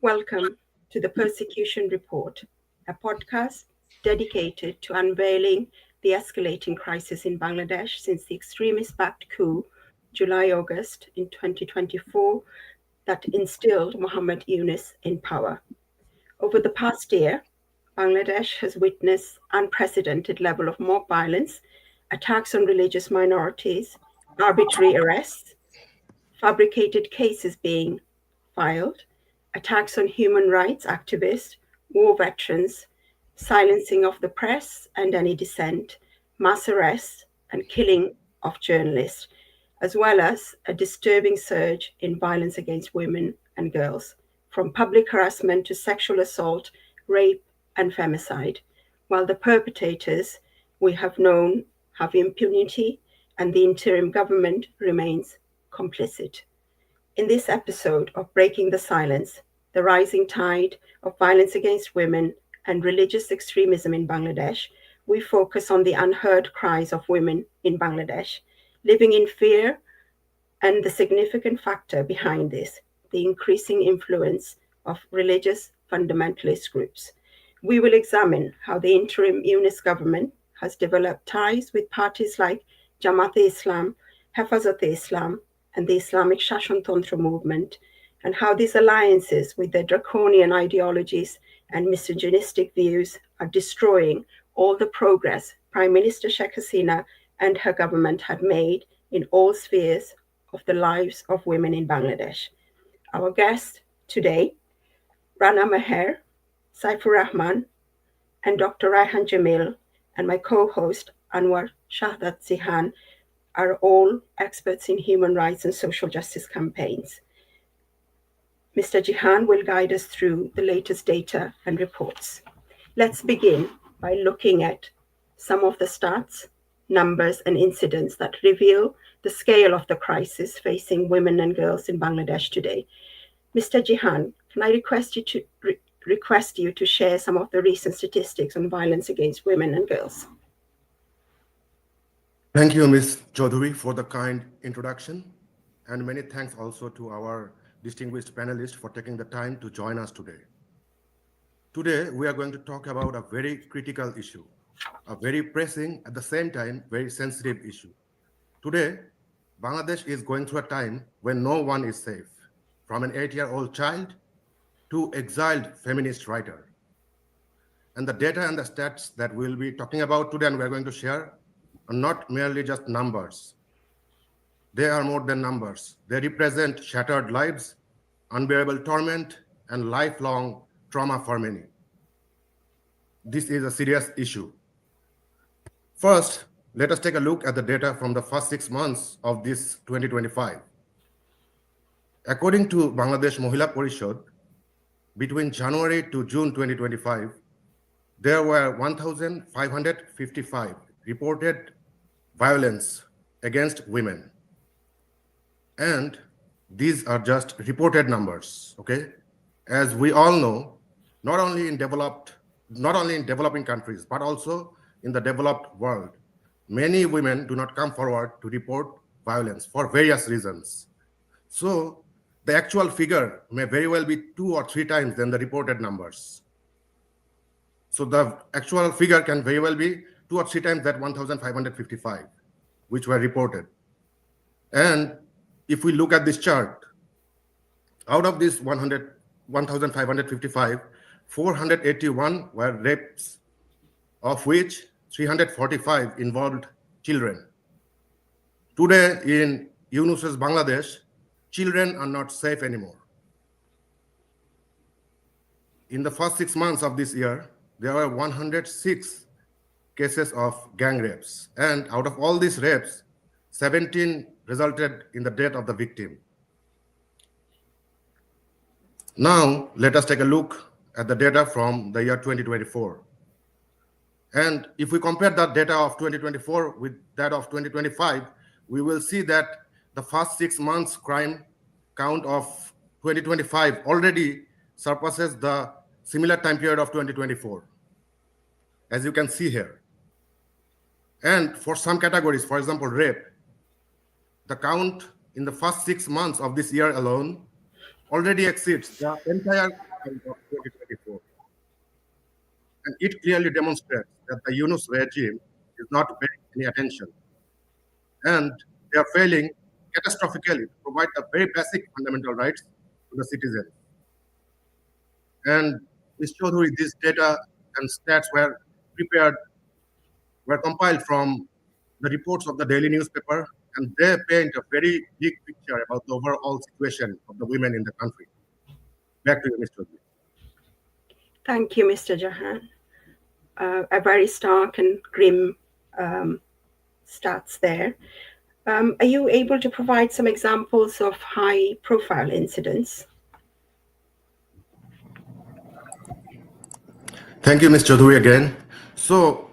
Welcome to the Persecution Report, a podcast dedicated to unveiling the escalating crisis in Bangladesh since the extremist-backed coup, July-August in 2024, that instilled Muhammad Yunus in power. Over the past year, Bangladesh has witnessed unprecedented level of mob violence, attacks on religious minorities, arbitrary arrests, fabricated cases being filed, attacks on human rights activists, war veterans, silencing of the press and any dissent, mass arrests and killing of journalists, as well as a disturbing surge in violence against women and girls, from public harassment to sexual assault, rape, and femicide, while the perpetrators we have known have impunity and the interim government remains complicit. In this episode of Breaking the Silence, the rising tide of violence against women and religious extremism in Bangladesh, we focus on the unheard cries of women in Bangladesh, living in fear, and the significant factor behind this, the increasing influence of religious fundamentalist groups. We will examine how the interim Yunus government has developed ties with parties like Jamaat-e-Islam, Hafazat-e-Islam, and the Islamic Shashantantra movement, and how these alliances with their draconian ideologies and misogynistic views are destroying all the progress Prime Minister Sheikh Hasina and her government had made in all spheres of the lives of women in Bangladesh. Our guests today, Rana Meher, Saifur Rahman, and Dr. Raihan Jamil, and my co-host Anwar Shahdat Zihan, are all experts in human rights and social justice campaigns. Mr. Jihan will guide us through the latest data and reports. Let's begin by looking at some of the stats, numbers, and incidents that reveal the scale of the crisis facing women and girls in Bangladesh today. Mr. Jihan, can I request you to share some of the recent statistics on violence against women and girls? Thank you, Ms. Chaudhary, for the kind introduction, and many thanks also to our distinguished panelists for taking the time to join us today. Today, we are going to talk about a very critical issue, a very pressing, at the same time, very sensitive issue. Today, Bangladesh is going through a time when no one is safe, from an 8-year-old child to exiled feminist writer. And the data and the stats that we'll be talking about today and we're going to share are not merely just numbers. They are more than numbers. They represent shattered lives, unbearable torment, and lifelong trauma for many. This is a serious issue. First, let us take a look at the data from the first 6 months of this 2025. According to Bangladesh Mohila Parishad, between January to June 2025, there were 1,555 reported violence against women. And these are just reported numbers, okay? As we all know, not only in developing countries, but also in the developed world, many women do not come forward to report violence for various reasons. So the actual figure may very well be 2 or 3 times than the reported numbers. So the actual figure can very well be 2 or 3 times that 1,555, which were reported. And if we look at this chart, out of this 1,555, 481 were rapes, of which 345 involved children. Today in Yunus's Bangladesh, children are not safe anymore. In the first 6 months of this year, there were 106 cases of gang rapes. And out of all these rapes, 17 resulted in the death of the victim. Now, let us take a look at the data from the year 2024. And if we compare that data of 2024 with that of 2025, we will see that the first 6 months crime count of 2025 already surpasses the similar time period of 2024, as you can see here. And for some categories, for example, rape, the count in the first 6 months of this year alone already exceeds the entire 2nd of 2024. And it clearly demonstrates that the Yunus regime is not paying any attention. And they are failing catastrophically to provide the very basic fundamental rights to the citizens. And Ms. Chaudhuri, these data and stats were compiled from the reports of the daily newspaper, and they paint a very big picture about the overall situation of the women in the country. Back to you, Mr. Chaudhuri. Thank you, Mr. Jahan. A very stark and grim stats there. Are you able to provide some examples of high-profile incidents? Thank you, Ms. Chaudhuri, again. So,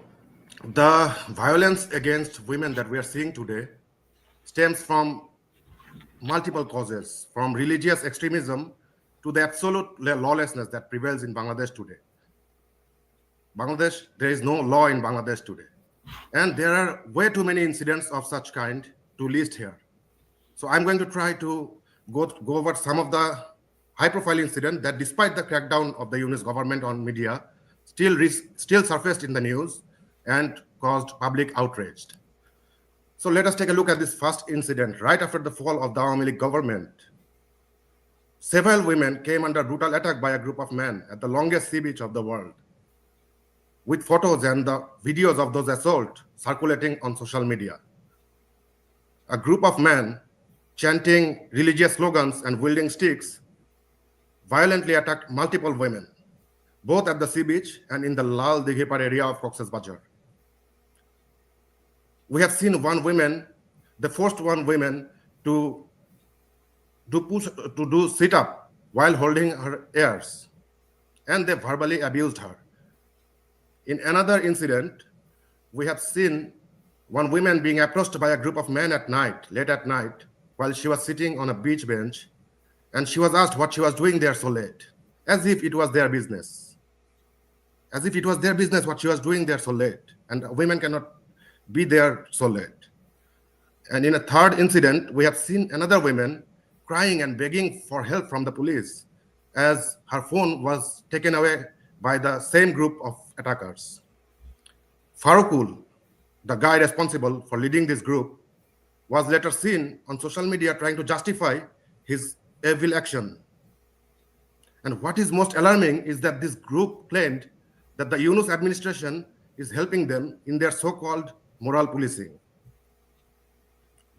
the violence against women that we are seeing today stems from multiple causes, from religious extremism to the absolute lawlessness that prevails in Bangladesh today. There is no law in Bangladesh today. And there are way too many incidents of such kind to list here. So I'm going to try to go over some of the high-profile incidents that, despite the crackdown of the Yunus government on media, still surfaced in the news and caused public outrage. So let us take a look at this first incident. Right after the fall of the Awami League government, several women came under brutal attack by a group of men at the longest sea beach of the world, with photos and the videos of those assaults circulating on social media. A group of men chanting religious slogans and wielding sticks violently attacked multiple women, both at the sea beach and in the Lal Dighipar area of Cox's Bazar. We have seen the first one woman to do sit-up while holding her ears, and they verbally abused her. In another incident, we have seen one woman being approached by a group of men late at night, while she was sitting on a beach bench, and she was asked what she was doing there so late, as if it was their business. As if it was their business what she was doing there so late, and women cannot be there so late. And in a third incident, we have seen another woman crying and begging for help from the police as her phone was taken away by the same group of attackers. Farukul, the guy responsible for leading this group, was later seen on social media trying to justify his evil action. And what is most alarming is that this group claimed that the Yunus administration is helping them in their so-called moral policing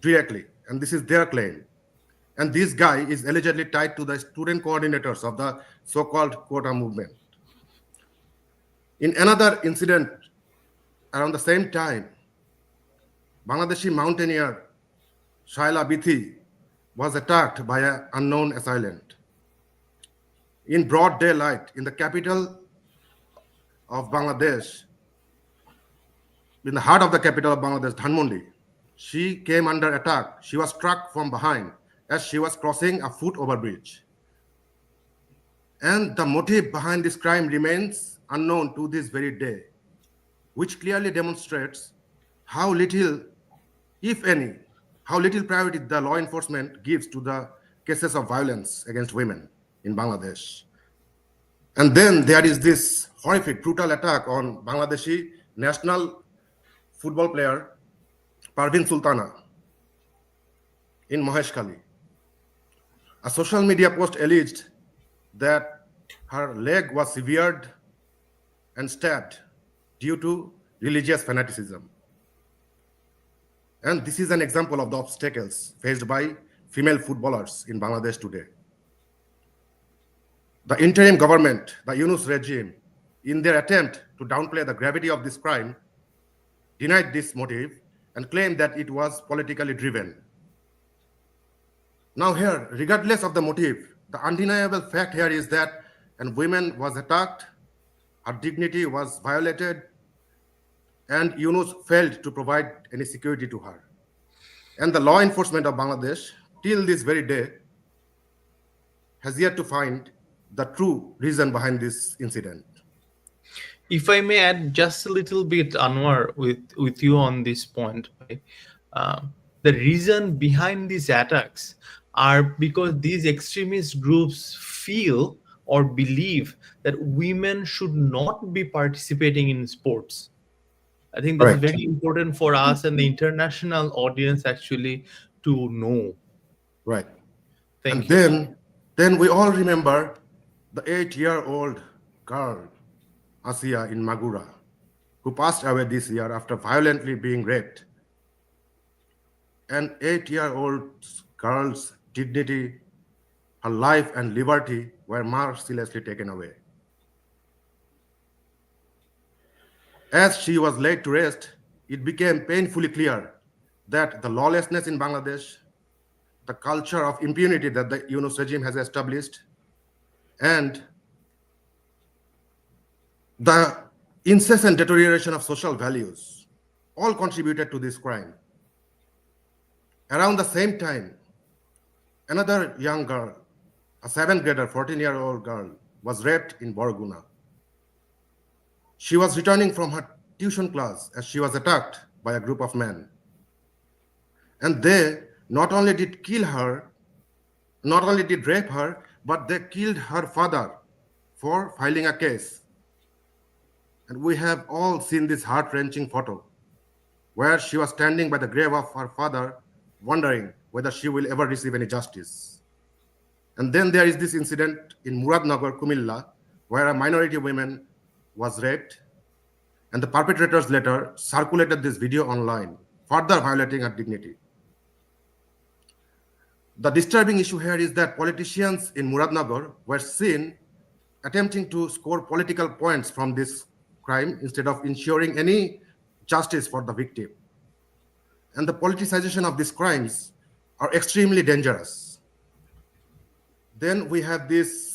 directly, and this is their claim. And this guy is allegedly tied to the student coordinators of the so-called quota movement. In another incident around the same time, Bangladeshi mountaineer Shaila Bithi was attacked by an unknown assailant. In broad daylight, in the capital of Bangladesh, in the heart of the capital of Bangladesh, Dhanmondi, she came under attack. She was struck from behind as she was crossing a foot overbridge. And the motive behind this crime remains unknown to this very day, which clearly demonstrates how little, if any, how little priority the law enforcement gives to the cases of violence against women in Bangladesh. And then there is this horrific, brutal attack on Bangladeshi national football player Parveen Sultana in Maheshkhali. A social media post alleged that her leg was severed and stabbed due to religious fanaticism. And this is an example of the obstacles faced by female footballers in Bangladesh today. The interim government, the Yunus regime, in their attempt to downplay the gravity of this crime, denied this motive and claimed that it was politically driven. Now here, regardless of the motive, the undeniable fact here is that a woman was attacked, her dignity was violated, and Yunus failed to provide any security to her. And the law enforcement of Bangladesh, till this very day, has yet to find the true reason behind this incident. If I may add just a little bit, Anwar, with you on this point, right? The reason behind these attacks are because these extremist groups feel or believe that women should not be participating in sports. I think this is Correct. very important for us and the international audience actually to know. Right. And Thank you. then we all remember the 8-year-old girl, Asia in Magura, who passed away this year after violently being raped. An 8-year-old girl's dignity, her life and liberty were mercilessly taken away. As she was laid to rest, it became painfully clear that the lawlessness in Bangladesh, the culture of impunity that the Yunus regime has established, and the incessant deterioration of social values all contributed to this crime. Around the same time, another young girl, a 7th grader, 14-year-old girl, was raped in Borguna. She was returning from her tuition class as she was attacked by a group of men. And they not only did kill her, not only did rape her, but they killed her father for filing a case. And we have all seen this heart-wrenching photo where she was standing by the grave of her father, wondering whether she will ever receive any justice. And then there is this incident in Muradnagar, Kumilla, where a minority woman was raped, and the perpetrators later circulated this video online, further violating her dignity. The disturbing issue here is that politicians in Muradnagar were seen attempting to score political points from this crime instead of ensuring any justice for the victim. And the politicization of these crimes are extremely dangerous. Then we have this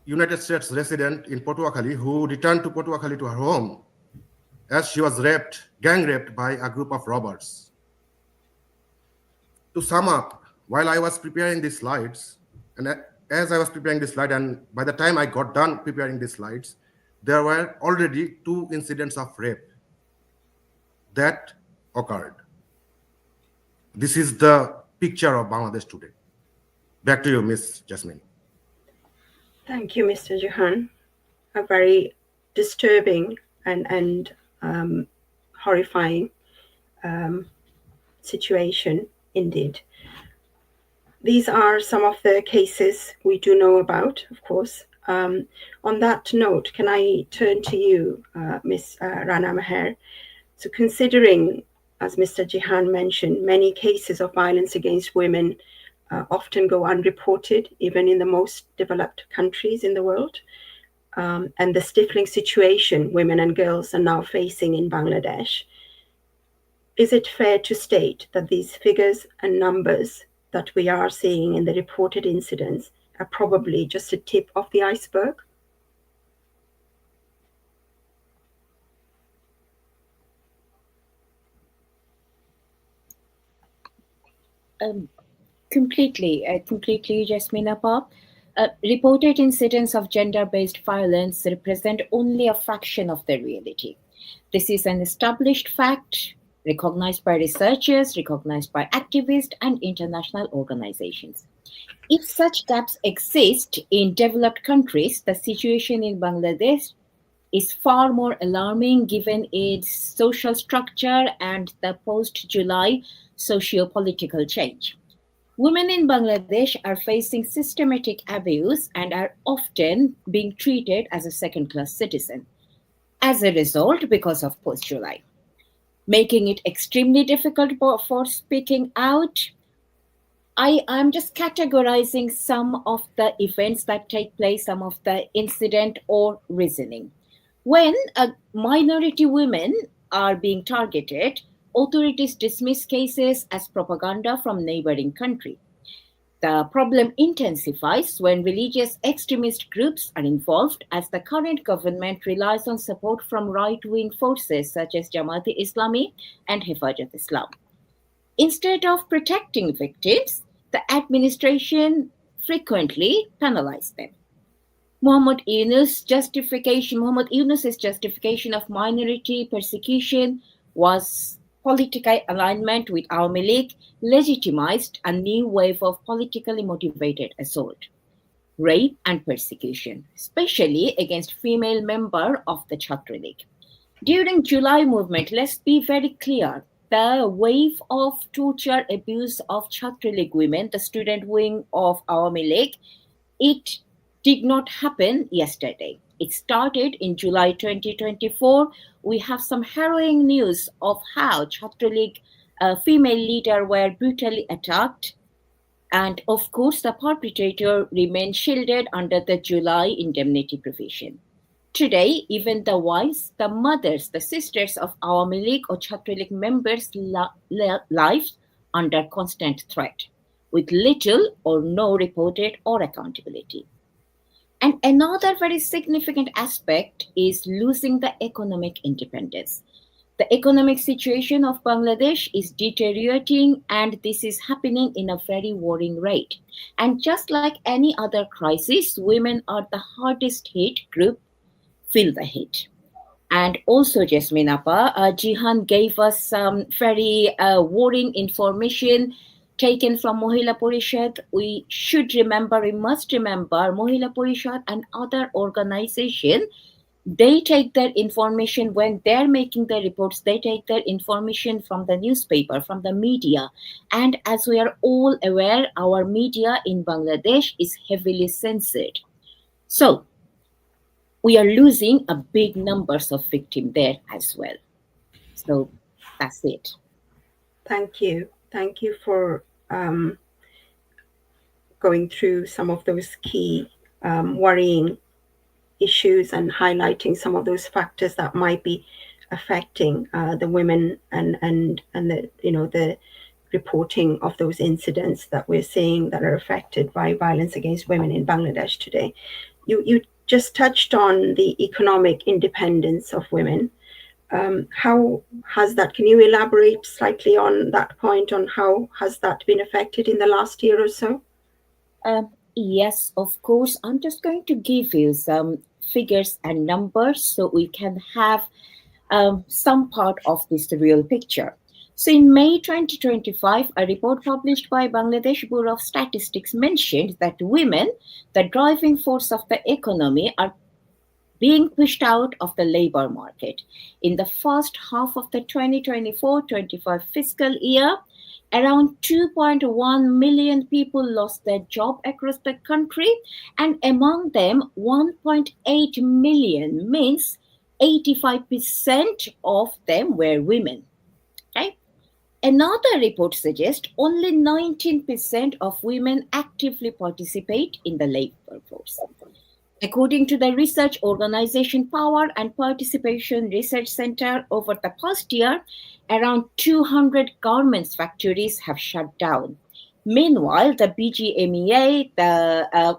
United States resident in Potuakhali who returned to Potuakhali to her home as she was gang raped by a group of robbers. To sum up, while I was preparing these slides, and as I was preparing this slide, and by the time I got done preparing these slides, there were already 2 incidents of rape that occurred. This is the picture of Bangladesh today. Back to you, Ms. Jasmine. Thank you, Mr. Jahan. A very disturbing and horrifying situation indeed. These are some of the cases we do know about, of course. On that note, can I turn to you, Ms. Rana Meher? So considering, as Mr. Jahan mentioned, many cases of violence against women often go unreported, even in the most developed countries in the world, and the stifling situation women and girls are now facing in Bangladesh, is it fair to state that these figures and numbers that we are seeing in the reported incidents are probably just a tip of the iceberg? Completely, Jasmine Appa. Reported incidents of gender-based violence represent only a fraction of the reality. This is an established fact, recognized by researchers, recognized by activists and international organizations. If such gaps exist in developed countries, the situation in Bangladesh is far more alarming given its social structure and the post-July socio-political change. Women in Bangladesh are facing systematic abuse and are often being treated as a second-class citizen. As a result, because of post-July, making it extremely difficult for speaking out. I'm just categorizing some of the events that take place, some of the incident or reasoning. When minority women are being targeted, authorities dismiss cases as propaganda from neighboring country. The problem intensifies when religious extremist groups are involved, as the current government relies on support from right-wing forces such as Jamaat-e-Islami and Hifazat Islam. Instead of protecting victims, the administration frequently penalizes them. Muhammad Yunus's justification of minority persecution was political alignment with Awami League, legitimized a new wave of politically motivated assault. rape, and persecution, especially against female members of the Chhatra League. During July movement, let's be very clear, the wave of torture, abuse of Chhatra League women, the student wing of Awami League, it did not happen yesterday. It started in July 2024. We have some harrowing news of how Chhatra League female leaders were brutally attacked. And of course, the perpetrator remained shielded under the July indemnity provision. Today, even the wives, the mothers, the sisters of Awami League or Chhatra League members' lives under constant threat, with little or no reported or accountability. And another very significant aspect is losing the economic independence. The economic situation of Bangladesh is deteriorating, and this is happening in a very worrying rate. And just like any other crisis, women are the hardest hit group, feel the hit. And also, Jasmine Appa, Jihan gave us some very worrying information taken from Mohila Porishad. We must remember, Mohila Porishad and other organizations, they take their information when they're making their reports, they take their information from the newspaper, from the media. And as we are all aware, our media in Bangladesh is heavily censored. So we are losing a big numbers of victims there as well. So that's it. Thank you. Thank you for going through some of those key worrying issues and highlighting some of those factors that might be affecting the women and the the reporting of those incidents that we're seeing that are affected by violence against women in Bangladesh today. You just touched on the economic independence of women. How has that? Can you elaborate slightly on that point? On how has that been affected in the last year or so? Yes, of course. I'm just going to give you some figures and numbers so we can have some part of this real picture. So in May 2025, a report published by Bangladesh Bureau of Statistics mentioned that women, the driving force of the economy, are being pushed out of the labor market. In the first half of the 2024-25 fiscal year, around 2.1 million people lost their job across the country, and among them, 1.8 million, means 85% of them were women. Okay? Another report suggests only 19% of women actively participate in the labor force. According to the research organization Power and Participation Research Center, over the past year, around 200 garments factories have shut down. Meanwhile, the BGMEA, the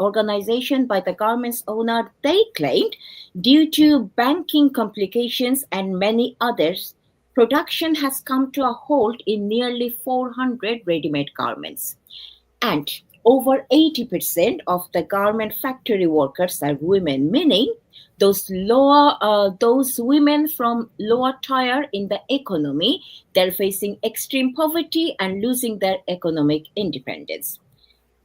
organization by the garments owner, they claimed due to banking complications and many others, production has come to a halt in nearly 400 ready-made garments. And over 80% of the garment factory workers are women, meaning those women from lower tier in the economy, they're facing extreme poverty and losing their economic independence.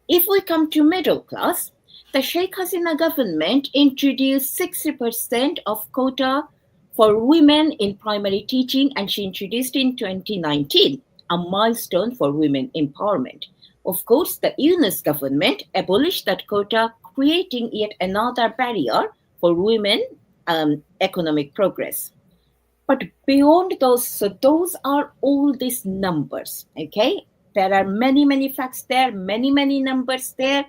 If we come to middle class, the Sheikh Hasina government introduced 60% of quota for women in primary teaching, and she introduced in 2019 a milestone for women empowerment. Of course, the Yunus government abolished that quota, creating yet another barrier for women economic progress. But beyond those, so those are all these numbers, okay? There are many, many facts there, many, many numbers there.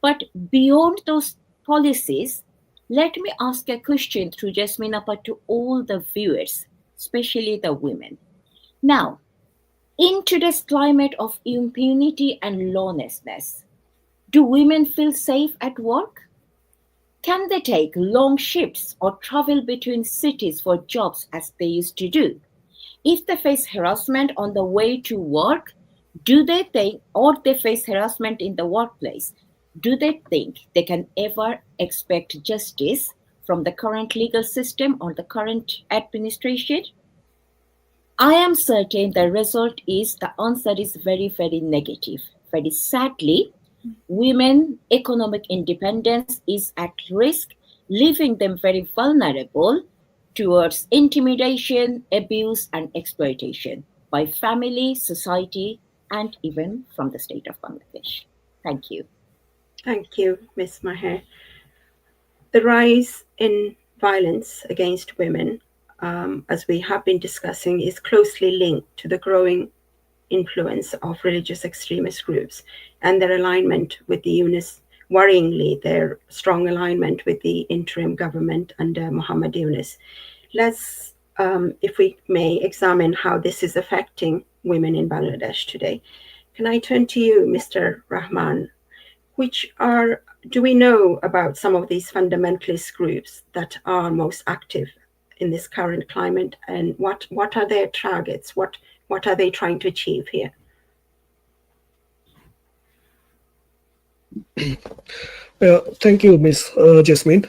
But beyond those policies, let me ask a question through Jasmine Appa to all the viewers, especially the women. Now, in today's climate of impunity and lawlessness, do women feel safe at work? Can they take long shifts or travel between cities for jobs as they used to do? If they face harassment on the way to work, do they think, or they face harassment in the workplace, do they think they can ever expect justice from the current legal system or the current administration? I am certain the result is, the answer is very, very negative. Very sadly, Women economic independence is at risk, leaving them very vulnerable towards intimidation, abuse, and exploitation by family, society, and even from the state of Bangladesh. Thank you. Thank you, Ms. Maher. The rise in violence against women, as we have been discussing, is closely linked to the growing influence of religious extremist groups and their alignment with the worryingly, their strong alignment with the interim government under Muhammad Yunus. Let's, if we may, examine how this is affecting women in Bangladesh today. Can I turn to you, Mr. Rahman? Do we know about some of these fundamentalist groups that are most active in this current climate, and what are their targets? What are they trying to achieve here? Thank you, Ms. Jasmine.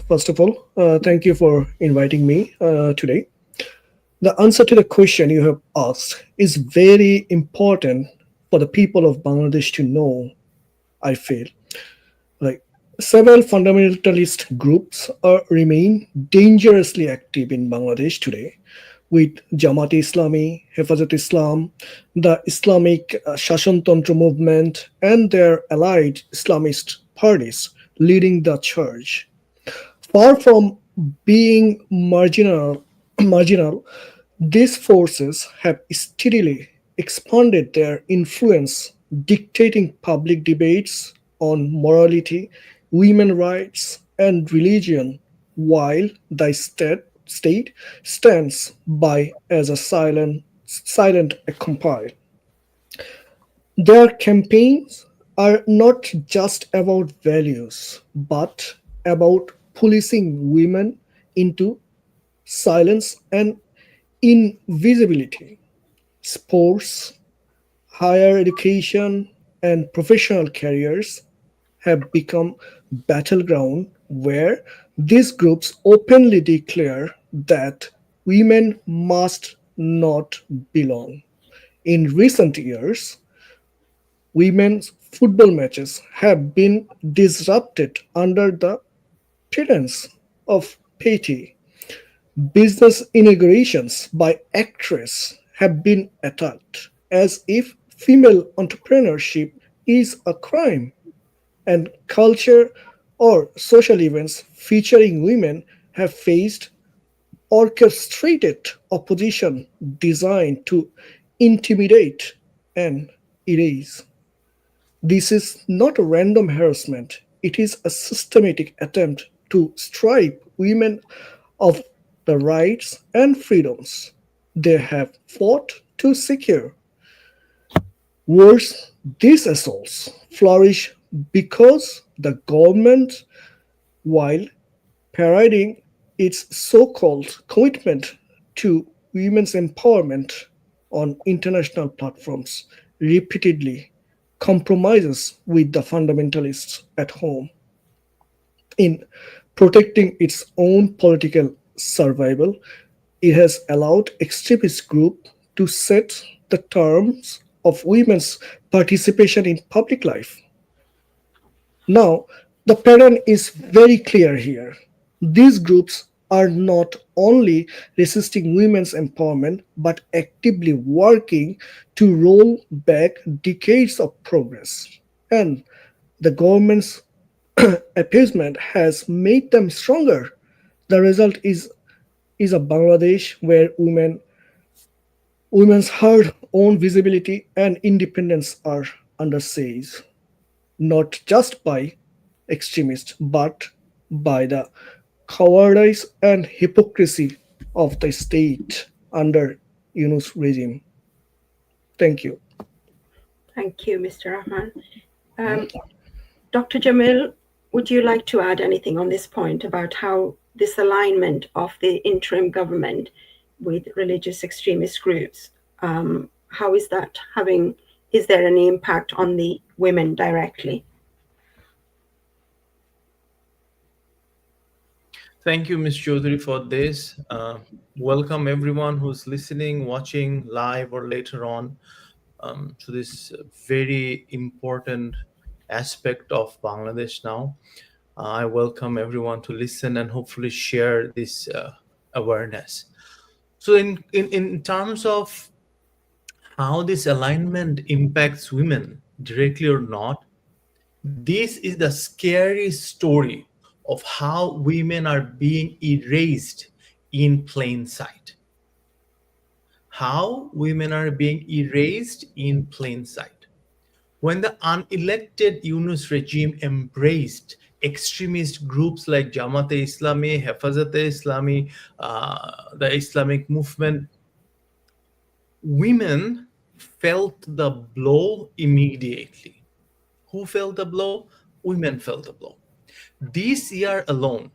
First of all, thank you for inviting me today. The answer to the question you have asked is very important for the people of Bangladesh to know, I feel. Like several fundamentalist groups remain dangerously active in Bangladesh today, with Jamaat Islami, Hefazat Islam, the Islamic Shashantantra movement, and their allied Islamist parties leading the charge. Far from being marginal, these forces have steadily expanded their influence, dictating public debates on morality, women's rights, and religion, while the state stands by as a silent accomplice. Their campaigns are not just about values, but about policing women into silence and invisibility. Sports, higher education, and professional careers have become battleground where these groups openly declare that women must not belong. In recent years, women's football matches have been disrupted under the pretense of piety. Business inaugurations by actresses have been attacked as if female entrepreneurship is a crime, and culture or social events featuring women have faced orchestrated opposition designed to intimidate and erase. This is not a random harassment, it is a systematic attempt to strip women of the rights and freedoms they have fought to secure. Worse, these assaults flourish because the government, while parading its so called commitment to women's empowerment on international platforms, repeatedly compromises with the fundamentalists at home. In protecting its own political survival, it has allowed extremist groups to set the terms of women's participation in public life. Now, the pattern is very clear here. These groups are not only resisting women's empowerment but actively working to roll back decades of progress. And the government's appeasement has made them stronger. The result is a Bangladesh where women's hard own visibility and independence are under siege, not just by extremists, but by the cowardice and hypocrisy of the state under Yunus regime. Thank you. Thank you, Mr. Rahman. Dr. Jamil, would you like to add anything on this point about how this alignment of the interim government with religious extremist groups, how is that having, is there any impact on the women directly? Thank you, Ms. Chaudhary, for this. Welcome everyone who's listening, watching live or later on to this very important aspect of Bangladesh now. I welcome everyone to listen and hopefully share this awareness. So in terms of how this alignment impacts women directly or not, this is the scary story of how women are being erased in plain sight. How women are being erased in plain sight. When the unelected Yunus regime embraced extremist groups like Jamaat-e Islami, Hafazat-e Islami, the Islamic movement, women felt the blow immediately. Who felt the blow? Women felt the blow. This year alone,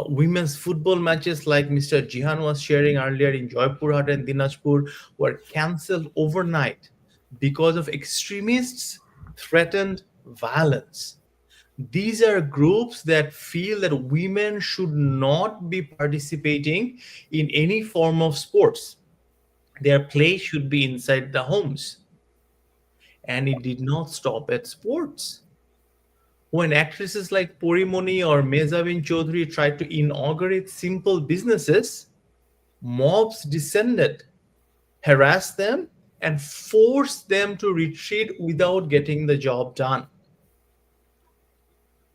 women's football matches like Mr. Jihan was sharing earlier in Joypurhat and Dinajpur were cancelled overnight because of extremists threatened violence. These are groups that feel that women should not be participating in any form of sports. Their play should be inside the homes. And it did not stop at sports. When actresses like Porimoni or Mezabin Chaudhary tried to inaugurate simple businesses, mobs descended, harassed them, and forced them to retreat without getting the job done.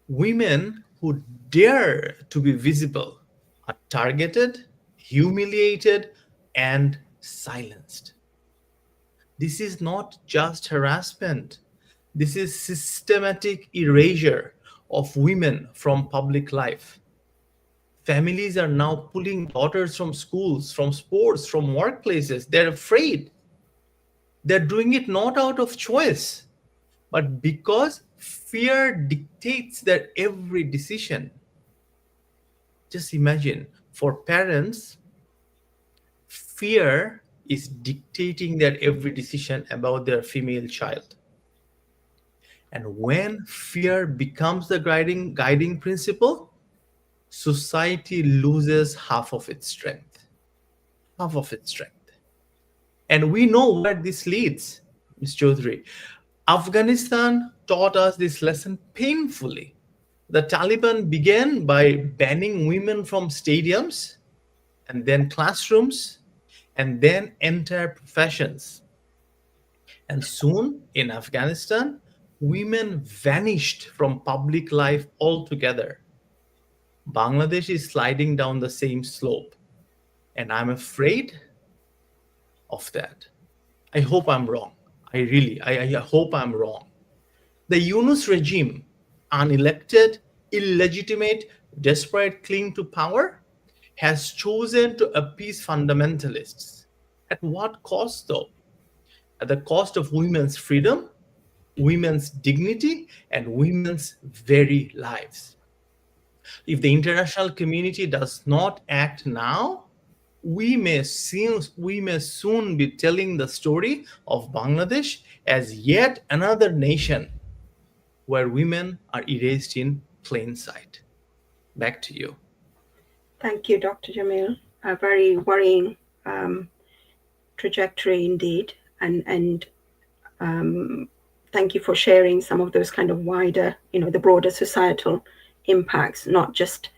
Women who dare to be visible are targeted, humiliated, and silenced. This is not just harassment. This is systematic erasure of women from public life. Families are now pulling daughters from schools, from sports, from workplaces. They're afraid. They're doing it not out of choice, but because fear dictates their every decision. Just imagine, for parents, fear is dictating their every decision about their female child. And when fear becomes the guiding principle, society loses half of its strength. Half of its strength. And we know where this leads, Ms. Chaudhary. Afghanistan taught us this lesson painfully. The Taliban began by banning women from stadiums, and then classrooms, and then entire professions. And soon in Afghanistan, women vanished from public life altogether. Bangladesh is sliding down the same slope, and I'm afraid of that. I hope I'm wrong. I hope I'm wrong. The Yunus regime, unelected, illegitimate, desperate cling to power, has chosen to appease fundamentalists. At what cost, though? At the cost of women's freedom, women's dignity, and women's very lives. If the international community does not act now, we may soon be telling the story of Bangladesh as yet another nation where women are erased in plain sight. Back to you. Thank you, Dr. Jamil. A very worrying trajectory indeed. And thank you for sharing some of those kind of wider, the broader societal impacts, not just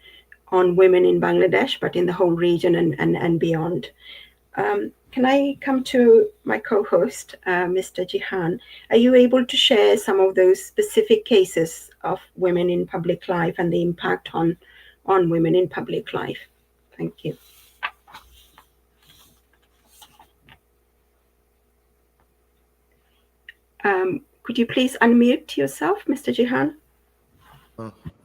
on women in Bangladesh, but in the whole region and beyond. Can I come to my co-host, Mr. Jihan? Are you able to share some of those specific cases of women in public life and the impact on women in public life? Thank you. Could you please unmute yourself, Mr. Jihan?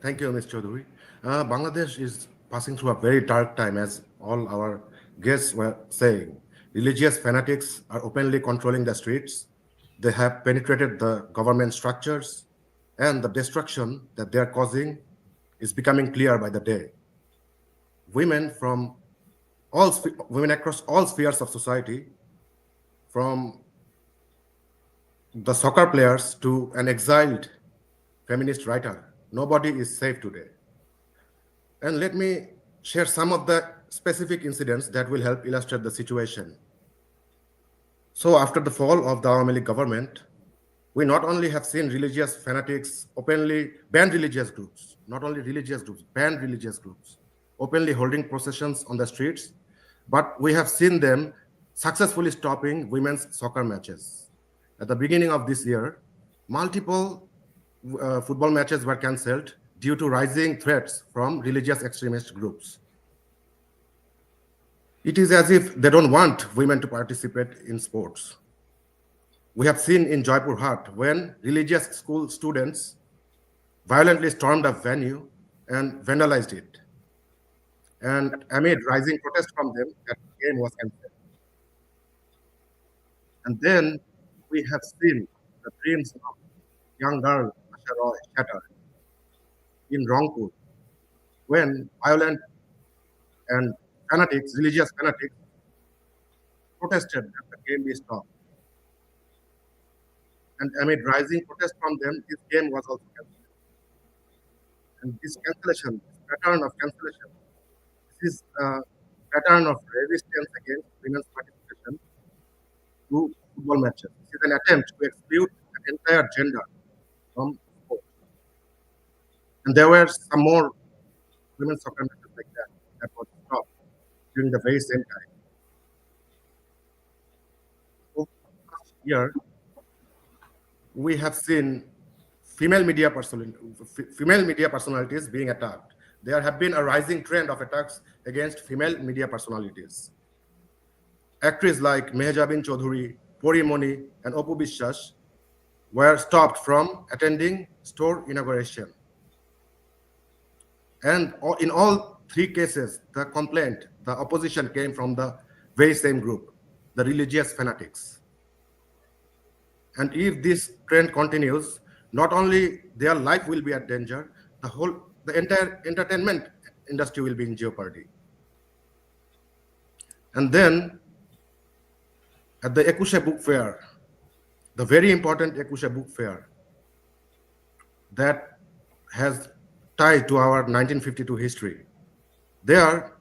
Thank you, Ms. Chaudhary. Bangladesh is passing through a very dark time, as all our guests were saying. Religious fanatics are openly controlling the streets. They have penetrated the government structures, and the destruction that they are causing is becoming clear by the day. Women across all spheres of society, from the soccer players to an exiled feminist writer, nobody is safe today. And let me share some of the specific incidents that will help illustrate the situation. So after the fall of the Awami League government, we not only have seen religious fanatics openly ban religious groups, not only religious groups, ban religious groups, openly holding processions on the streets, but we have seen them successfully stopping women's soccer matches. At the beginning of this year, multiple football matches were cancelled due to rising threats from religious extremist groups. It is as if they don't want women to participate in sports. We have seen in Jaipur Hat when religious school students violently stormed a venue and vandalized it. And amid rising protest from them, that game was cancelled. And then we have seen the dreams of young girl Asha Roy shattered in Rangpur when violent and fanatics, religious fanatics, protested that the game be stopped. And amid rising protest from them, this game was also cancelled. And this cancellation, this pattern of cancellation, this is a pattern of resistance against women's participation to football matches. This is an attempt to exclude an entire gender from sport. And there were some more women's soccer matches like that was stopped during the very same time. Over the last year, we have seen female media personalities being attacked. There have been a rising trend of attacks against female media personalities. Actresses like Mehjabin Chaudhuri, Porimoni, and Opu Bishwas were stopped from attending store inauguration. And in all three cases, the complaint, the opposition came from the very same group, the religious fanatics. And if this trend continues, not only their life will be at danger, the entire entertainment industry will be in jeopardy. And then at the Ekushe Book Fair, the very important Ekushe Book Fair that has tied to our 1952 history, there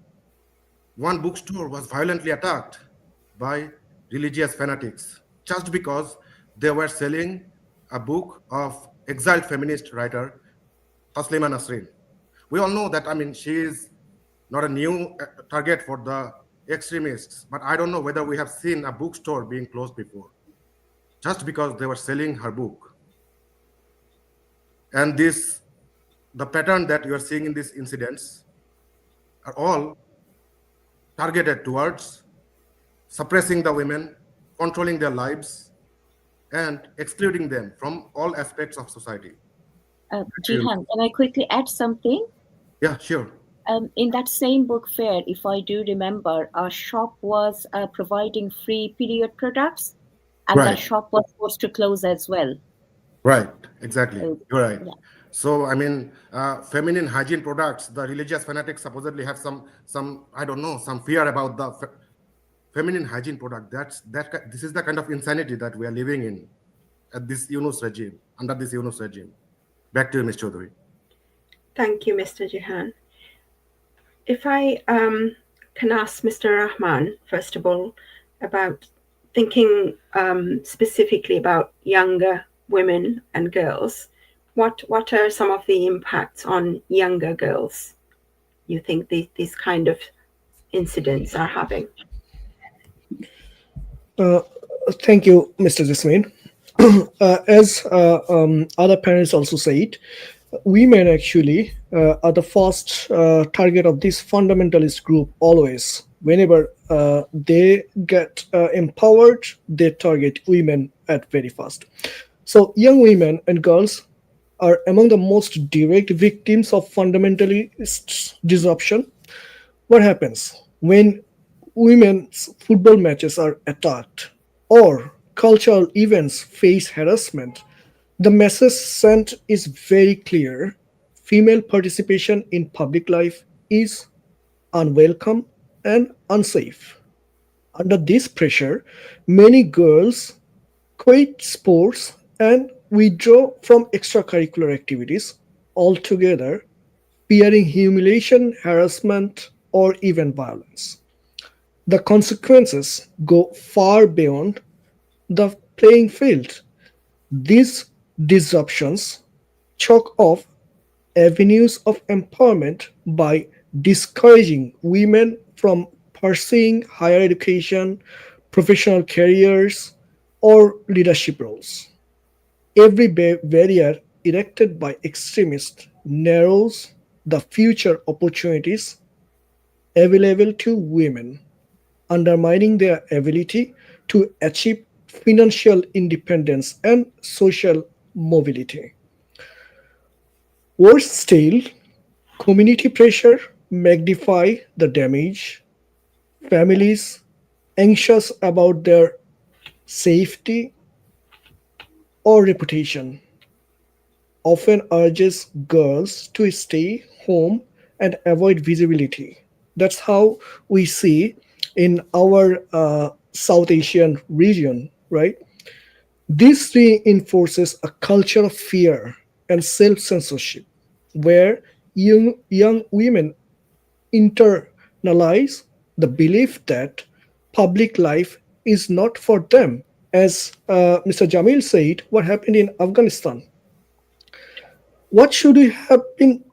one bookstore was violently attacked by religious fanatics just because they were selling a book of exiled feminist writer Taslima Nasrin. We all know that, she is not a new target for the extremists, but I don't know whether we have seen a bookstore being closed before, just because they were selling her book. And the pattern that you are seeing in these incidents are all targeted towards suppressing the women, controlling their lives, and excluding them from all aspects of society. Jihan, can I quickly add something? Yeah, sure. In that same book fair, if I do remember, our shop was providing free period products, and Right. the shop was forced to close as well. Right, exactly. You're right. Yeah. So, feminine hygiene products, the religious fanatics supposedly have some I don't know, some fear about the feminine hygiene product. This is the kind of insanity that we are living in at this Yunus regime, under this Yunus regime. Back to you, Ms. Chaudhuri. Thank you, Mr. Jihan. If I can ask Mr. Rahman, first of all, about thinking specifically about younger women and girls, what are some of the impacts on younger girls you think these kind of incidents are having? Thank you, Mr. Jasmine. As other parents also said, women actually are the first target of this fundamentalist group always. Whenever they get empowered, they target women at very first. So young women and girls are among the most direct victims of fundamentalist disruption. What happens when women's football matches are attacked or cultural events face harassment? The message sent is very clear. Female participation in public life is unwelcome and unsafe. Under this pressure, many girls quit sports and withdraw from extracurricular activities altogether, fearing humiliation, harassment, or even violence. The consequences go far beyond the playing field. These disruptions choke off avenues of empowerment by discouraging women from pursuing higher education, professional careers, or leadership roles. Every barrier erected by extremists narrows the future opportunities available to women, undermining their ability to achieve financial independence and social mobility. Worse still, community pressure magnify the damage. Families anxious about their safety or reputation often urges girls to stay home and avoid visibility. That's how we see in our South Asian region, right? This reinforces a culture of fear and self censorship, where young women internalize the belief that public life is not for them. As Mr. Jamil said, what happened in Afghanistan? What should have been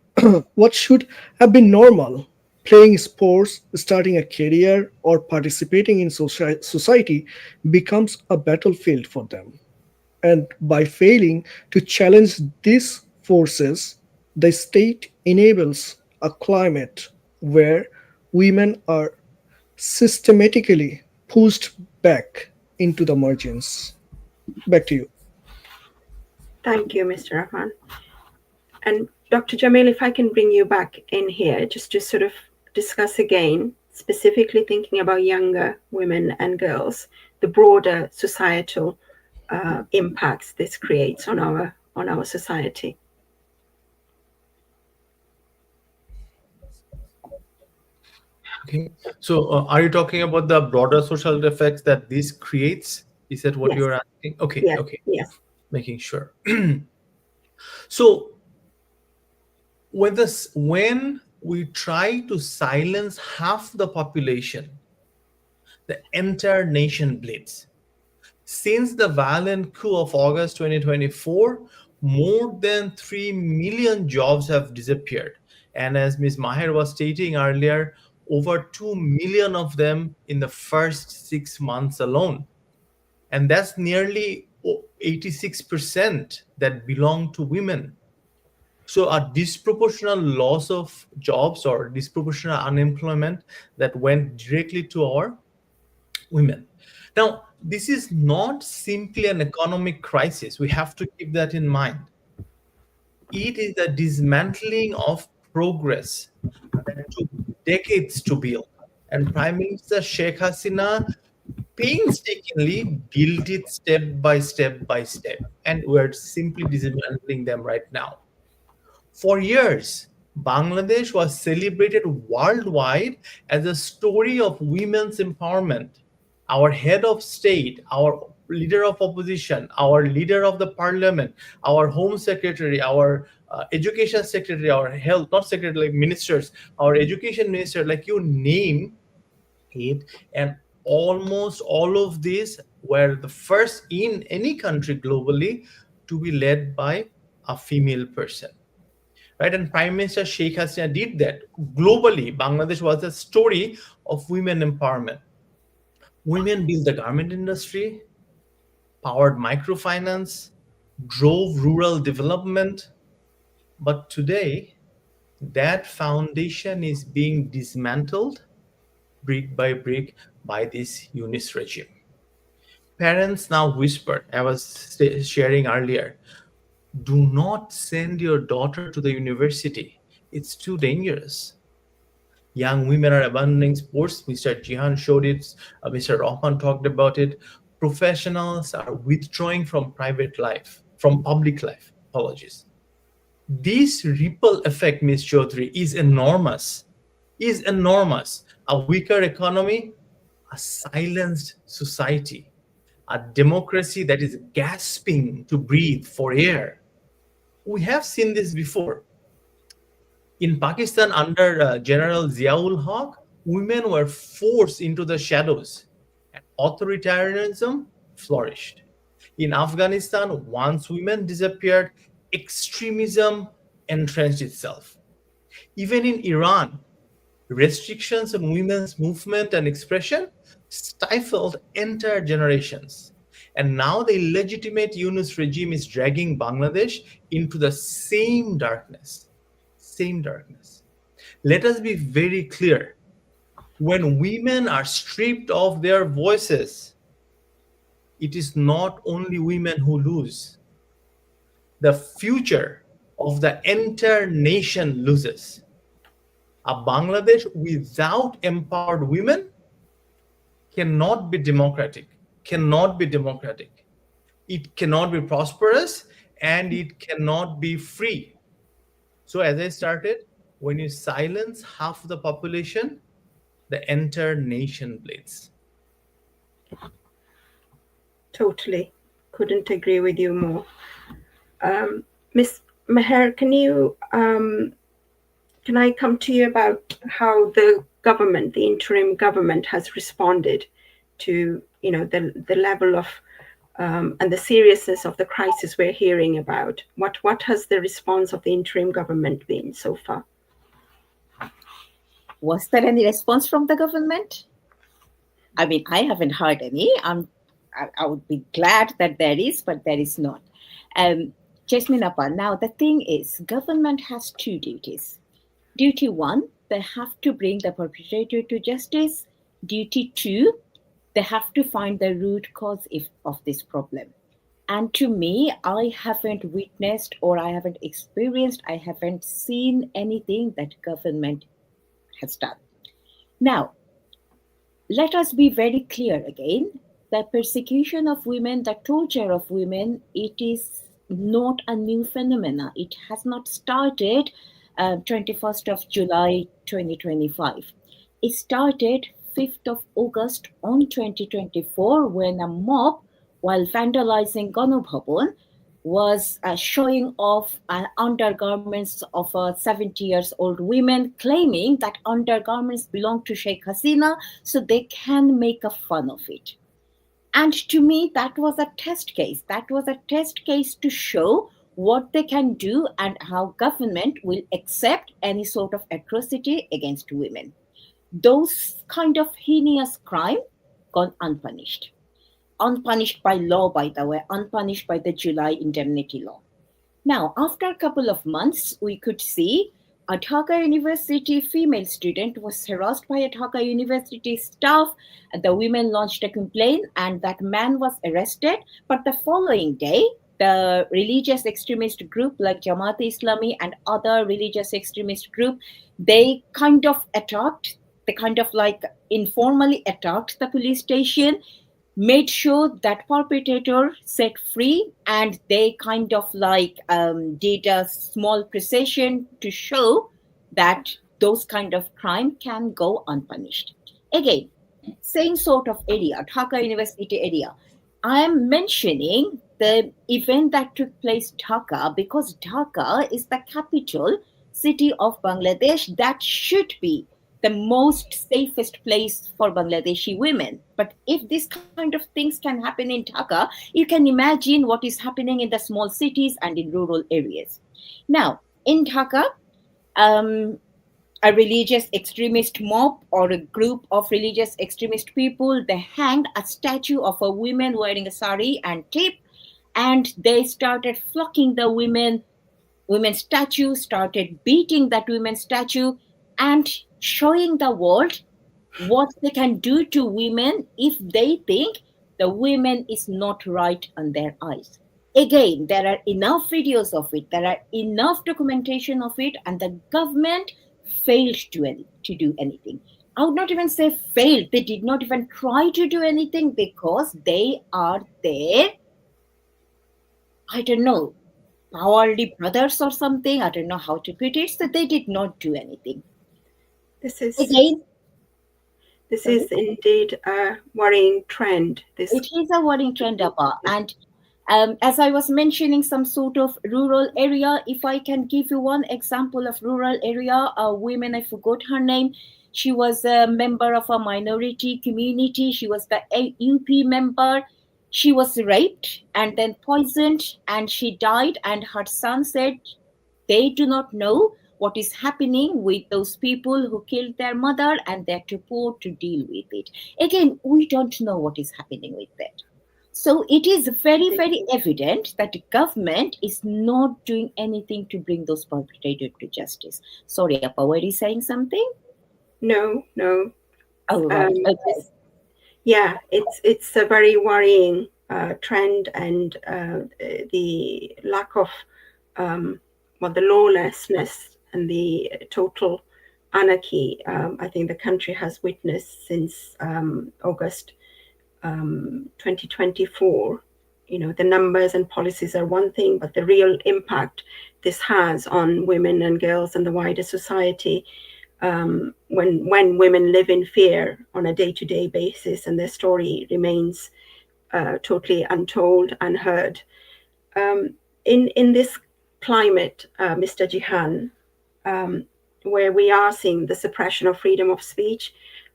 what should have been normal? Playing sports, starting a career, or participating in society becomes a battlefield for them. And by failing to challenge these forces, the state enables a climate where women are systematically pushed back into the margins. Back to you. Thank you, Mr. Rahman. And Dr. Jamil, if I can bring you back in here, just to sort of discuss again, specifically thinking about younger women and girls, the broader societal impacts this creates on our society. Okay. So are you talking about the broader social effects that this creates? Is that what Yes. you're asking? Okay. Yes. Okay. Yes. Making sure. So when we try to silence half the population, the entire nation bleeds. Since the violent coup of August 2024, more than 3 million jobs have disappeared. And as Ms. Maher was stating earlier, over 2 million of them in the first 6 months alone. And that's nearly 86% that belong to women. So a disproportionate loss of jobs or disproportionate unemployment that went directly to our women. Now, this is not simply an economic crisis. We have to keep that in mind. It is a dismantling of progress that took decades to build. And Prime Minister Sheikh Hasina painstakingly built it step by step by step. And we're simply dismantling them right now. For years, Bangladesh was celebrated worldwide as a story of women's empowerment. Our head of state, our leader of opposition, our leader of the parliament, our home secretary, our education secretary, our health, not secretary, like ministers, our education minister, like you name it, and almost all of these were the first in any country globally to be led by a female person. Right, and Prime Minister Sheikh Hasina did that globally. Bangladesh was a story of women empowerment. Women built the garment industry, powered microfinance, drove rural development. But today, that foundation is being dismantled brick by brick by this UNIS regime. Parents now whisper, I was sharing earlier, do not send your daughter to the university. It's too dangerous. Young women are abandoning sports. Mr. Jihan showed it. Mr. Rahman talked about it. Professionals are withdrawing from private life, from public life. Apologies. This ripple effect, Ms. Chaudhry, is enormous. Is enormous. A weaker economy, a silenced society, a democracy that is gasping to breathe for air. We have seen this before. In Pakistan, under General Ziaul Haq, women were forced into the shadows, and authoritarianism flourished. In Afghanistan, once women disappeared, extremism entrenched itself. Even in Iran, restrictions on women's movement and expression stifled entire generations. And now the illegitimate Yunus regime is dragging Bangladesh into the same darkness. Same darkness. Let us be very clear. When women are stripped of their voices, it is not only women who lose. The future of the entire nation loses. A Bangladesh without empowered women cannot be democratic, cannot be democratic. It cannot be prosperous, and it cannot be free. So as I started, when you silence half the population, the entire nation bleeds. Totally. Couldn't agree with you more. Ms. Meher, can I come to you about how the government, the interim government, has responded to, the level of and the seriousness of the crisis we're hearing about? What has the response of the interim government been so far? Was there any response from the government? I mean, I haven't heard any. I would be glad that there is, but there is not. Jasmine Appa, now the thing is, government has two duties. Duty one, they have to bring the perpetrator to justice. Duty two, they have to find the root cause of this problem. And to me, I haven't witnessed or I haven't experienced, I haven't seen anything that government has done. Now, let us be very clear again. The persecution of women, the torture of women, it is not a new phenomenon. It has not started 21st of July 2025. It started 5th of August on 2024 when a mob, while vandalizing Ganobhavan, was showing off undergarments of a 70-year-old women, claiming that undergarments belong to Sheikh Hasina, so they can make a fun of it. And to me, that was a test case. That was a test case to show what they can do and how government will accept any sort of atrocity against women. Those kind of heinous crime gone unpunished. Unpunished by law, by the way, unpunished by the July indemnity law. Now, after a couple of months, we could see a Dhaka University female student was harassed by a Dhaka University staff. The women launched a complaint and that man was arrested. But the following day, the religious extremist group like Jamaat-e-Islami and other religious extremist group, they kind of attacked, they kind of like informally attacked the police station, made sure that perpetrator set free, and they kind of like did a small procession to show that those kind of crime can go unpunished. Again, same sort of area, Dhaka University area. I am mentioning the event that took place Dhaka because Dhaka is the capital city of Bangladesh that should be the most safest place for Bangladeshi women. But if this kind of things can happen in Dhaka, you can imagine what is happening in the small cities and in rural areas. Now, in Dhaka, a religious extremist mob or a group of religious extremist people, they hanged a statue of a woman wearing a sari and tip, and they started flocking the women's statue, started beating that women's statue, and showing the world what they can do to women if they think the women is not right on their eyes. Again, there are enough videos of it, there are enough documentation of it, and the government failed to do anything. I would not even say failed, they did not even try to do anything because they are there, I don't know, cowardly brothers or something, I don't know how to put it, so they did not do anything. This is indeed a worrying trend. It is a worrying trend, Appa. And as I was mentioning, some sort of rural area, if I can give you one example of rural area, a woman, I forgot her name, she was a member of a minority community, she was the UP member, She was raped and then poisoned, and she died, and her son said they do not know what is happening with those people who killed their mother, and they're too poor to deal with it. Again, we don't know what is happening with that. So it is very, very evident that the government is not doing anything to bring those perpetrators to justice. Sorry, Appa, were you saying something? No. Oh, right. Okay. Yeah, it's a very worrying trend, and the lack of the lawlessness and the total anarchy I think the country has witnessed since August 2024. The numbers and policies are one thing, but the real impact this has on women and girls and the wider society, when women live in fear on a day-to-day basis and their story remains totally untold, unheard. In this climate, Mr. Jihan, where we are seeing the suppression of freedom of speech,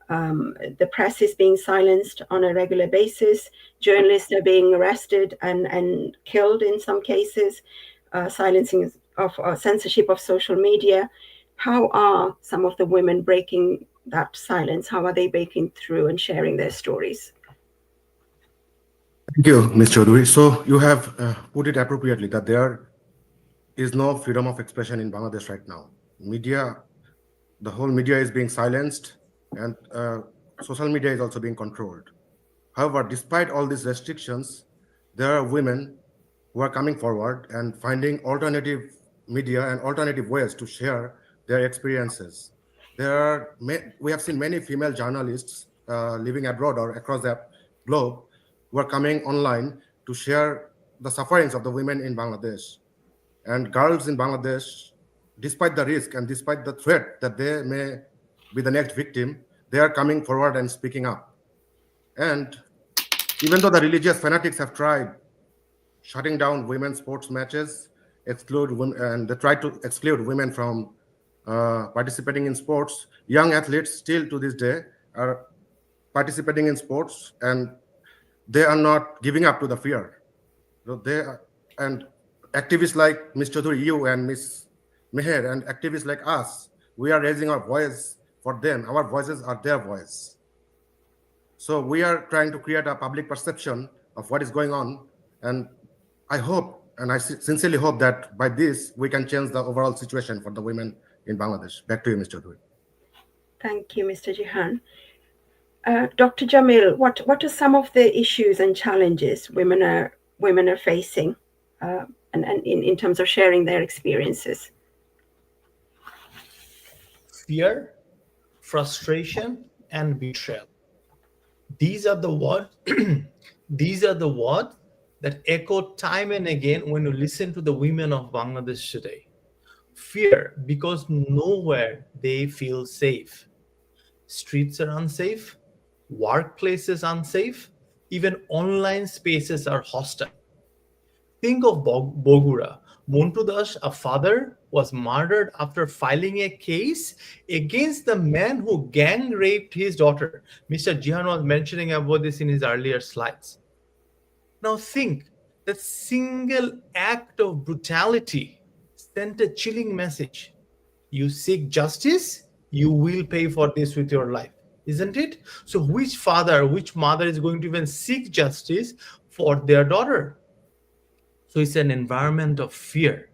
the press is being silenced on a regular basis, journalists are being arrested and killed in some cases, silencing of censorship of social media. How are some of the women breaking that silence? How are they breaking through and sharing their stories? Thank you, Ms. Chaudhary. So you have put it appropriately that there is no freedom of expression in Bangladesh right now. The whole media is being silenced, and social media is also being controlled. However, despite all these restrictions, there are women who are coming forward and finding alternative media and alternative ways to share their experiences. We have seen many female journalists living abroad or across the globe who are coming online to share the sufferings of the women in Bangladesh. And girls in Bangladesh, despite the risk and despite the threat that they may be the next victim, they are coming forward and speaking up. And even though the religious fanatics have tried shutting down women's sports matches, and they tried to exclude women from participating in sports, young athletes still to this day are participating in sports, and they are not giving up to the fear. So and activists like Ms. Chaudhary, you and Ms. Meher, and activists like us, we are raising our voice for them. Our voices are their voice. So we are trying to create a public perception of what is going on. And I hope, and I sincerely hope that by this, we can change the overall situation for the women in Bangladesh. Back to you, Mr. Chaudhary. Thank you, Mr. Jihan. Dr. Jamil, what are some of the issues and challenges women are facing, and in terms of sharing their experiences? Fear, frustration, and betrayal. These are the words that echo time and again when you listen to the women of Bangladesh today. Fear, because nowhere they feel safe. Streets are unsafe, workplaces unsafe, even online spaces are hostile. Think of Bogura. Montu Das, a father, was murdered after filing a case against the man who gang raped his daughter. Mr. Jihan was mentioning about this in his earlier slides. Now think, that single act of brutality sent a chilling message. You seek justice, you will pay for this with your life, isn't it? So which father, which mother is going to even seek justice for their daughter? So it's an environment of fear.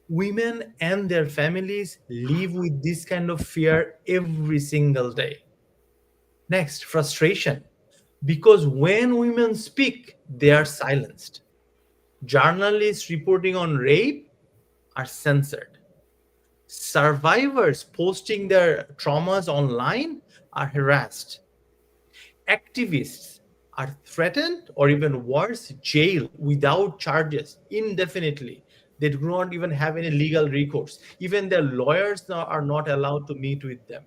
Women and their families live with this kind of fear every single day. Next, frustration. Because when women speak, they are silenced. Journalists reporting on rape are censored. Survivors posting their traumas online are harassed. Activists are threatened, or even worse, jailed without charges indefinitely. They do not even have any legal recourse. Even their lawyers are not allowed to meet with them.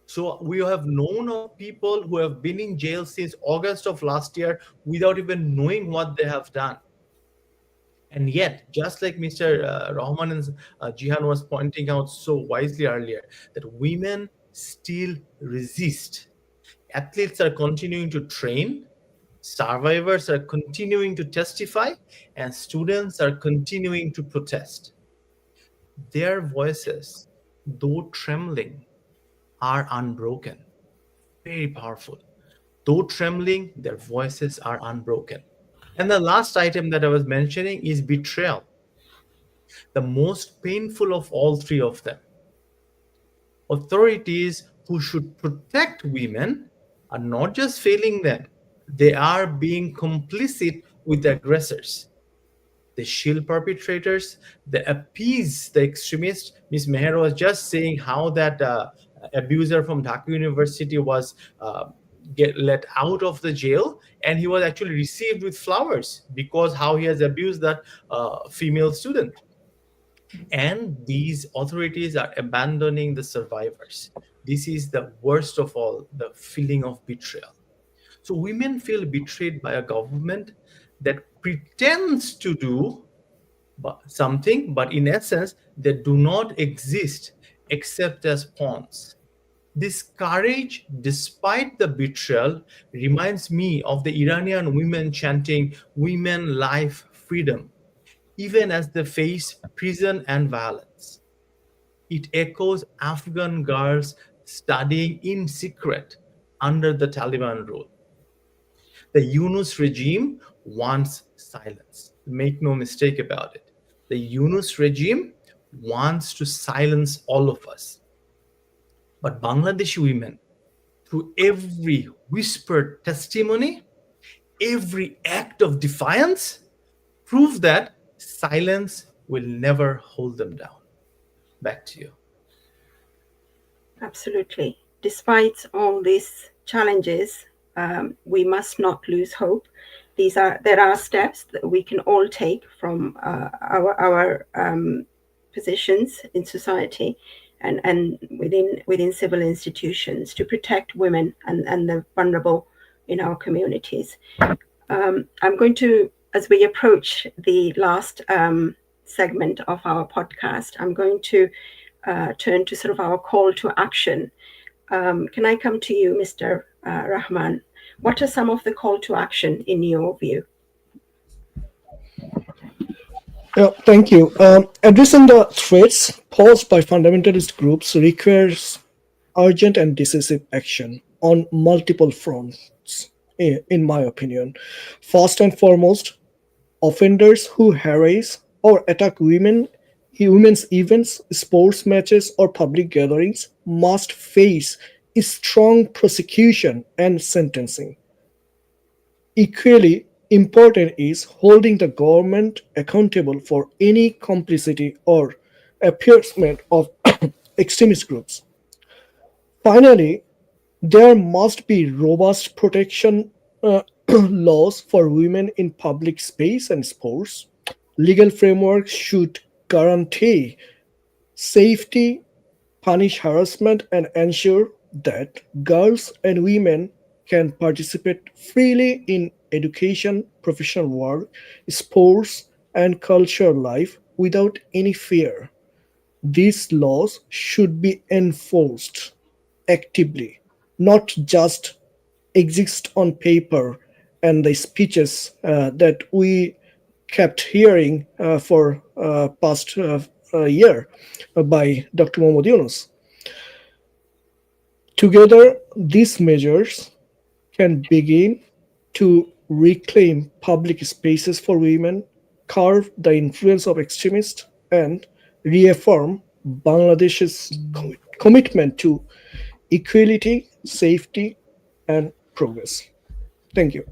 So we have known of people who have been in jail since August of last year without even knowing what they have done. And yet, just like Mr. Rahman and Jihan was pointing out so wisely earlier, that women still resist. Athletes are continuing to train. Survivors are continuing to testify, and students are continuing to protest. Their voices, though trembling, are unbroken. Very powerful. Though trembling, their voices are unbroken. And the last item that I was mentioning is betrayal, the most painful of all three of them. Authorities who should protect women are not just failing them, they are being complicit with the aggressors. They shield perpetrators, they appease the extremists. Ms. Meher was just saying how that abuser from Dhaka University was get let out of the jail, and he was actually received with flowers because how he has abused that female student. And these authorities are abandoning the survivors. This is the worst of all, the feeling of betrayal. So women feel betrayed by a government that pretends to do something, but in essence, they do not exist except as pawns. This courage, despite the betrayal, reminds me of the Iranian women chanting, "Women, life, freedom," even as they face prison and violence. It echoes Afghan girls studying in secret under the Taliban rule. The Yunus regime wants silence. Make no mistake about it. The Yunus regime wants to silence all of us. But Bangladeshi women, through every whispered testimony, every act of defiance, prove that silence will never hold them down. Back to you. Absolutely. Despite all these challenges, we must not lose hope. There are steps that we can all take from our positions in society and within civil institutions to protect women and the vulnerable in our communities. I'm going to, as we approach the last segment of our podcast, I'm going to turn to sort of our call to action. Can I come to you, Mr. Rahman? What are some of the call to action in your view? Thank you. Addressing the threats posed by fundamentalist groups requires urgent and decisive action on multiple fronts, in my opinion. First and foremost, offenders who harass or attack women's events, sports matches, or public gatherings must face a strong prosecution and sentencing. Equally important is holding the government accountable for any complicity or appeasement of extremist groups. Finally, there must be robust protection laws for women in public space and sports. Legal frameworks should guarantee safety, punish harassment, and ensure that girls and women can participate freely in education, professional work, sports, and cultural life without any fear. These laws should be enforced actively, not just exist on paper and the speeches that we kept hearing for past year by Dr. Mohammad Yunus. Together, these measures can begin to reclaim public spaces for women, curb the influence of extremists, and reaffirm Bangladesh's commitment to equality, safety, and progress. Thank you.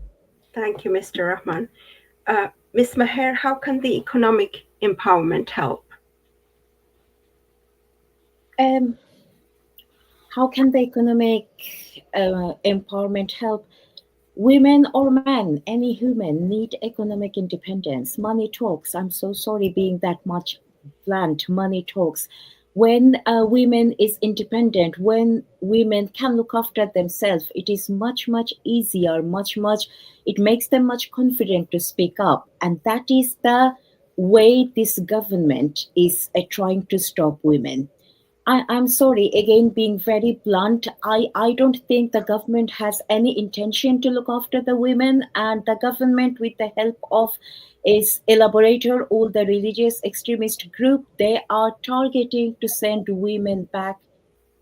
Thank you, Mr. Rahman. Ms. Meher, how can the economic empowerment help? How can the economic empowerment help? Women or men, any human, need economic independence. Money talks. I'm so sorry being that much blunt. Money talks. When women is independent, when women can look after themselves, it is much easier, it makes them much confident to speak up. And that is the way this government is trying to stop women. I'm sorry, again, being very blunt, I don't think the government has any intention to look after the women, and the government, with the help of its elaborator, all the religious extremist group, they are targeting to send women back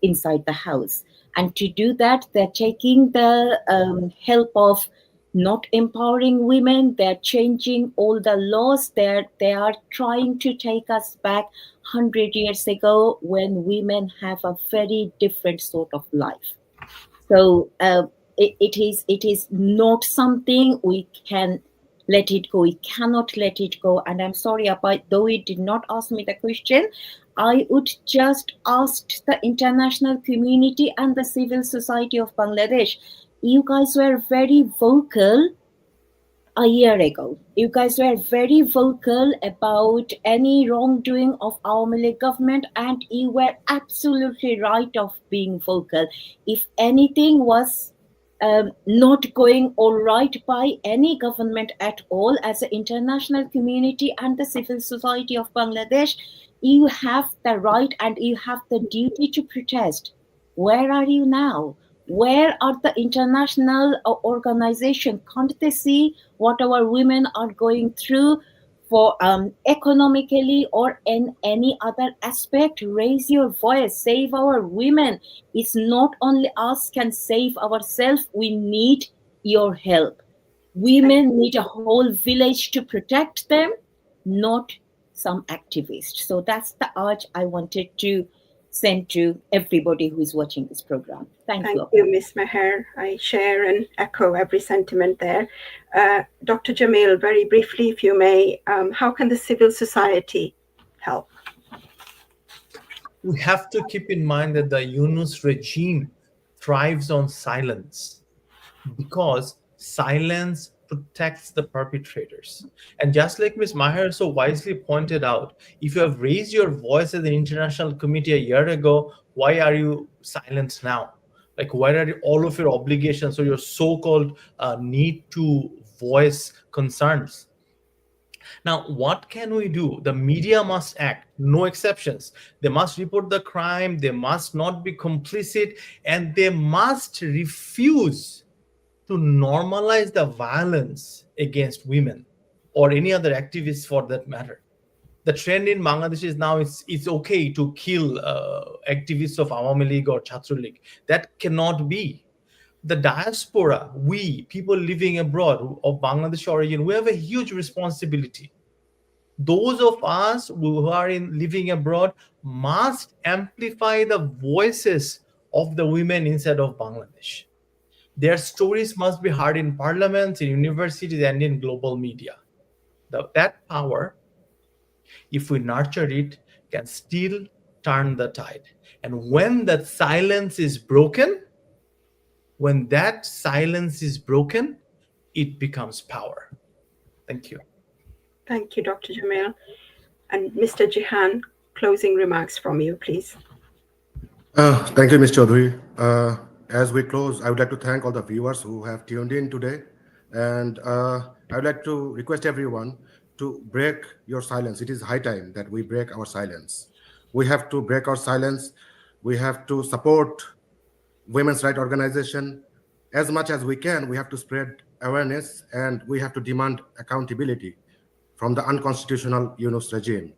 inside the house. And to do that, they're taking the help of not empowering women. They're changing all the laws. They are trying to take us back 100 years ago, when women have a very different sort of life. So it is not something we can let it go. We cannot let it go. And I'm sorry, Appa, though it did not ask me the question, I would just ask the international community and the civil society of Bangladesh. You guys were very vocal a year ago. You guys were very vocal about any wrongdoing of our Malay government, and you were absolutely right of being vocal. If anything was not going all right by any government at all, as an international community and the civil society of Bangladesh, you have the right and you have the duty to protest. Where are you now? Where are the international organizations? Can't they see what our women are going through for economically or in any other aspect? Raise your voice, save our women. It's not only us can save ourselves, we need your help. Women need a whole village to protect them, not some activist. So that's the urge I wanted to send to everybody who is watching this program. Thank you. Thank you, Ms. Meher. I share and echo every sentiment there. Dr. Jamil, very briefly, if you may, how can the civil society help? We have to keep in mind that the Yunus regime thrives on silence, because silence protects the perpetrators. And just like Ms. Maher so wisely pointed out, if you have raised your voice as an international committee a year ago, why are you silent now? Like, where are all of your obligations or your so-called need to voice concerns? Now, what can we do? The media must act, no exceptions. They must report the crime, they must not be complicit, and they must refuse to normalize the violence against women or any other activists for that matter. The trend in Bangladesh is now it's okay to kill activists of Awami League or Chhatra League. That cannot be. The diaspora, we, people living abroad of Bangladesh origin, we have a huge responsibility. Those of us who are living abroad must amplify the voices of the women inside of Bangladesh. Their stories must be heard in parliaments, in universities, and in global media. That power, if we nurture it, can still turn the tide. And when that silence is broken, it becomes power. Thank you. Thank you, Dr. Jamil. And Mr. Jihan, closing remarks from you, please. Thank you, Ms. Chaudhary. As we close, I would like to thank all the viewers who have tuned in today. And I would like to request everyone to break your silence. It is high time that we break our silence. We have to break our silence. We have to support women's rights organization as much as we can. We have to spread awareness, and we have to demand accountability from the unconstitutional Yunus regime.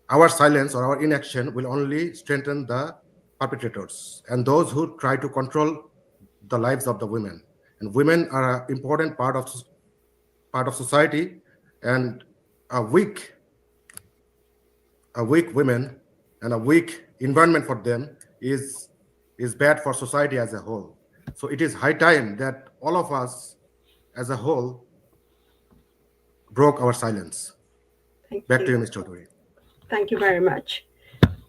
Our silence or our inaction will only strengthen the perpetrators and those who try to control the lives of the women. And women are an important part of society, and a weak women and a weak environment for them is bad for society as a whole. So it is high time that all of us as a whole broke our silence. Back to you, Ms. Chaudhary. Thank you very much.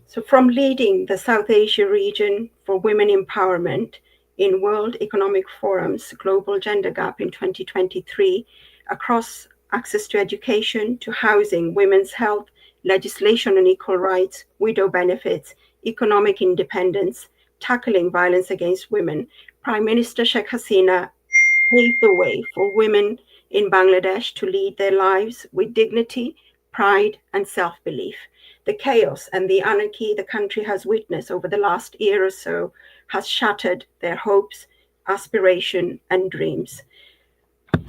So from leading the South Asia region for women empowerment in World Economic Forum's Global Gender Gap in 2023, across access to education, to housing, women's health, legislation on equal rights, widow benefits, economic independence, tackling violence against women, Prime Minister Sheikh Hasina paved the way for women in Bangladesh to lead their lives with dignity, pride, and self-belief. The chaos and the anarchy the country has witnessed over the last year or so has shattered their hopes, aspiration, and dreams.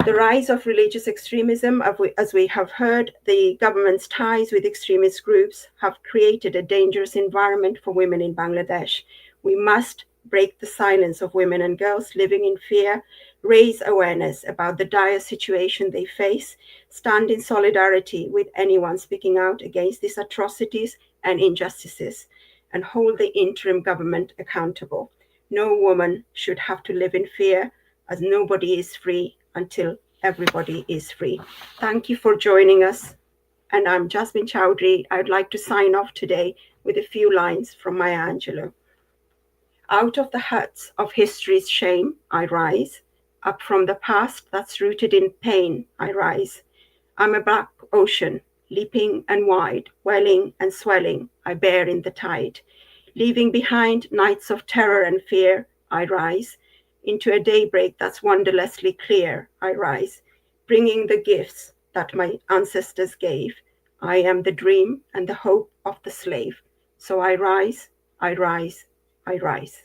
The rise of religious extremism, as we have heard, the government's ties with extremist groups have created a dangerous environment for women in Bangladesh. We must break the silence of women and girls living in fear, raise awareness about the dire situation they face, stand in solidarity with anyone speaking out against these atrocities and injustices, and hold the interim government accountable. No woman should have to live in fear, as nobody is free until everybody is free. Thank you for joining us. And I'm Jasmine Chowdhury. I'd like to sign off today with a few lines from Maya Angelou. Out of the huts of history's shame, I rise. Up from the past that's rooted in pain, I rise. I'm a black ocean, leaping and wide, welling and swelling, I bear in the tide. Leaving behind nights of terror and fear, I rise. Into a daybreak that's wondrously clear, I rise, bringing the gifts that my ancestors gave. I am the dream and the hope of the slave. So I rise, I rise, I rise.